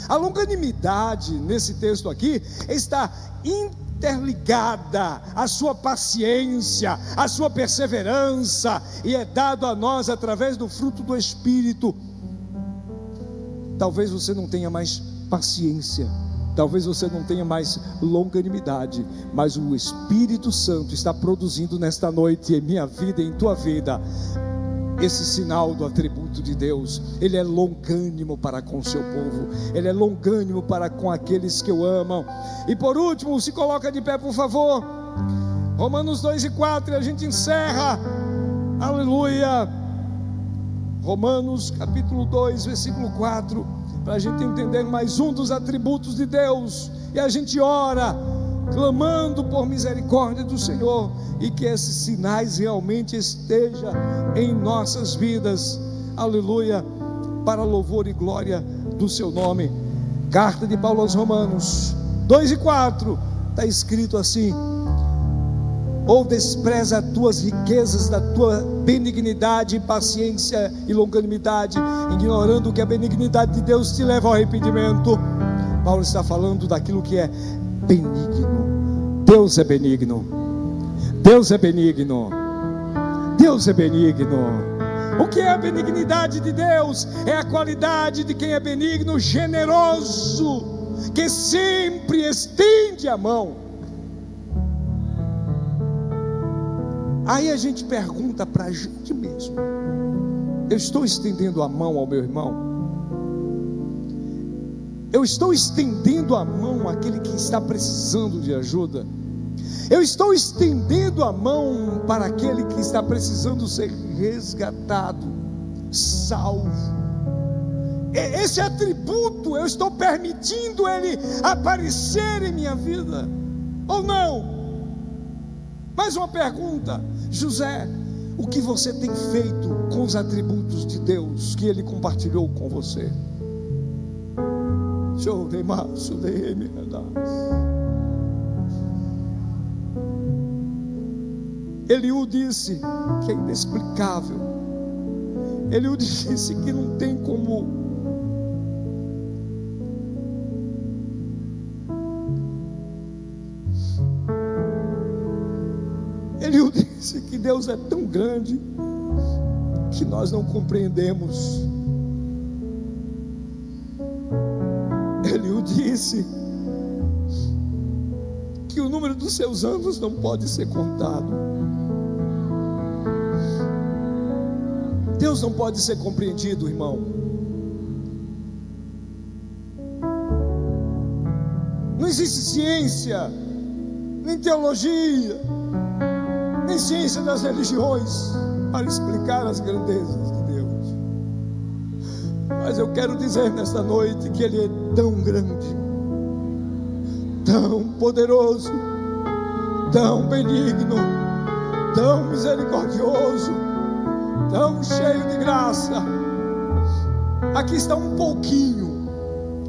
A longanimidade, nesse texto aqui, está interligada à sua paciência, à sua perseverança, e é dado a nós através do fruto do Espírito. Talvez você não tenha mais paciência, talvez você não tenha mais longanimidade, mas o Espírito Santo está produzindo nesta noite, em minha vida e em tua vida, esse sinal do atributo de Deus. Ele é longânimo para com o seu povo, Ele é longânimo para com aqueles que o amam. E por último, se coloca de pé, por favor, Romanos 2:4, e a gente encerra. Aleluia. Romanos capítulo 2, versículo 4, para a gente entender mais um dos atributos de Deus, e a gente ora, clamando por misericórdia do Senhor, e que esses sinais realmente estejam em nossas vidas, aleluia, para louvor e glória do seu nome. Carta de Paulo aos Romanos 2:4, está escrito assim: ou despreza as tuas riquezas da tua benignidade, paciência e longanimidade, ignorando que a benignidade de Deus te leva ao arrependimento. Paulo está falando daquilo que é benigno. Deus é benigno, Deus é benigno, Deus é benigno. O que é a benignidade de Deus? É a qualidade de quem é benigno, generoso, que sempre estende a mão. Aí a gente pergunta para a gente mesmo: eu estou estendendo a mão ao meu irmão? Eu estou estendendo a mão àquele que está precisando de ajuda? Eu estou estendendo a mão para aquele que está precisando ser resgatado, salvo? Esse atributo, eu estou permitindo ele aparecer em minha vida ou não? Mais uma pergunta: José, o que você tem feito com os atributos de Deus que Ele compartilhou com você? Eliú disse que é inexplicável. Eliú disse que não tem como Eliú disse que Deus é tão grande que nós não compreendemos. Eliú disse que o número dos seus anos não pode ser contado. Deus não pode ser compreendido, irmão. Não existe ciência, nem teologia, nem ciência das religiões para explicar as grandezas de Deus. Mas eu quero dizer nesta noite que Ele é tão grande, tão poderoso, tão benigno, tão misericordioso, tão cheio de graça. Aqui está um pouquinho.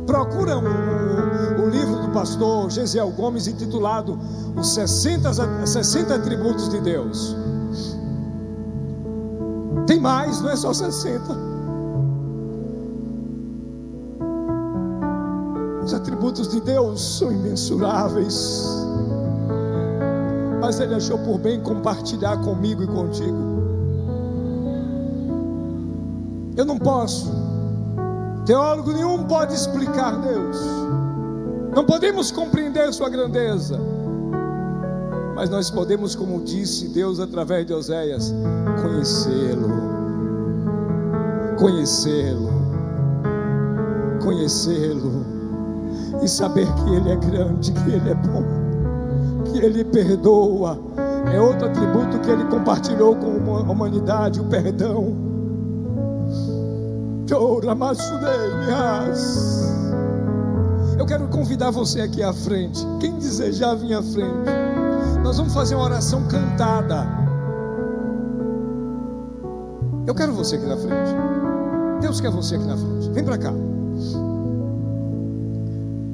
Procura o livro do pastor Gesiel Gomes, intitulado Os 60 Atributos de Deus. Tem mais, não é só 60. Os atributos de Deus são imensuráveis, mas Ele achou por bem compartilhar comigo e contigo. Eu não posso, teólogo nenhum pode explicar Deus, não podemos compreender sua grandeza, mas nós podemos, como disse Deus através de Oséias, conhecê-lo e saber que Ele é grande, que Ele é bom, que Ele perdoa. É outro atributo que Ele compartilhou com a humanidade, o perdão. Eu quero convidar você aqui à frente. Quem desejar vir à frente, nós vamos fazer uma oração cantada. Eu quero você aqui na frente. Deus quer você aqui na frente. Vem para cá.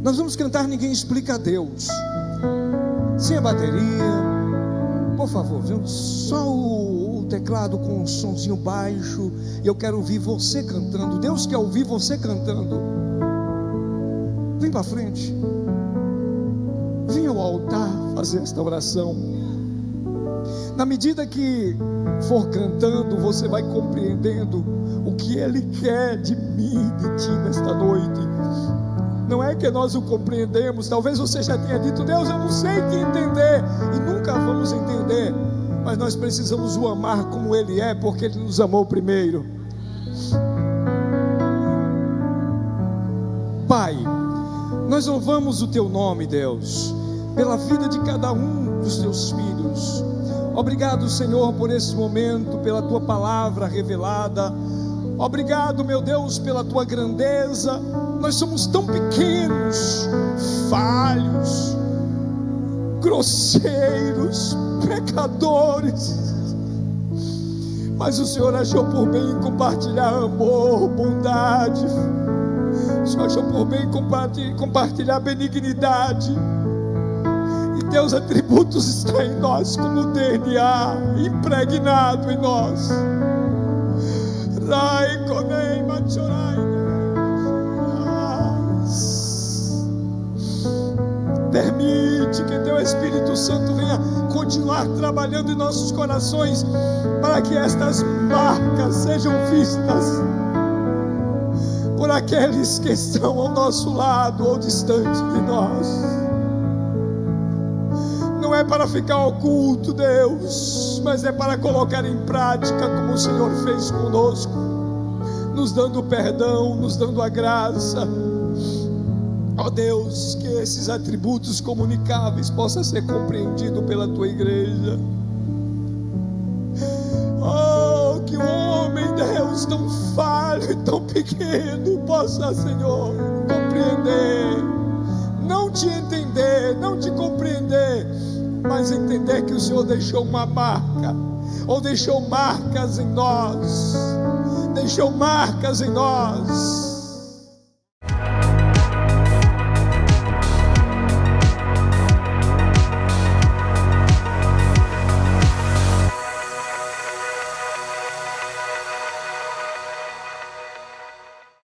Nós vamos cantar Ninguém Explica a Deus, sem a bateria, por favor, viu? Só o teclado com um sonzinho baixo. E eu quero ouvir você cantando. Deus quer ouvir você cantando. Vem para frente. Vem ao altar fazer esta oração. Na medida que for cantando, você vai compreendendo o que Ele quer de mim, de ti nesta noite. Não é que nós o compreendemos. Talvez você já tenha dito: Deus, eu não sei te entender, e nunca vamos entender. Mas nós precisamos o amar como Ele é, porque Ele nos amou primeiro. Pai, nós louvamos o Teu nome, Deus, pela vida de cada um dos Teus filhos. Obrigado, Senhor, por esse momento, pela Tua palavra revelada. Obrigado, meu Deus, pela Tua grandeza. Nós somos tão pequenos, falhos, grosseiros, pecadores, mas o Senhor achou por bem compartilhar amor, bondade. O Senhor achou por bem compartilhar benignidade. E Teus atributos estão em nós como DNA impregnado em nós. Rai conei machorai. Permite que Teu Espírito Santo venha continuar trabalhando em nossos corações, para que estas marcas sejam vistas por aqueles que estão ao nosso lado ou distante de nós. Não é para ficar oculto, Deus, mas é para colocar em prática como o Senhor fez conosco, nos dando perdão, nos dando a graça. Ó Deus, que esses atributos comunicáveis possam ser compreendidos pela Tua igreja. Oh, que o homem, Deus, tão falho e tão pequeno possa, Senhor, compreender, não Te entender, não Te compreender, mas entender que o Senhor deixou uma marca, ou deixou marcas em nós, deixou marcas em nós.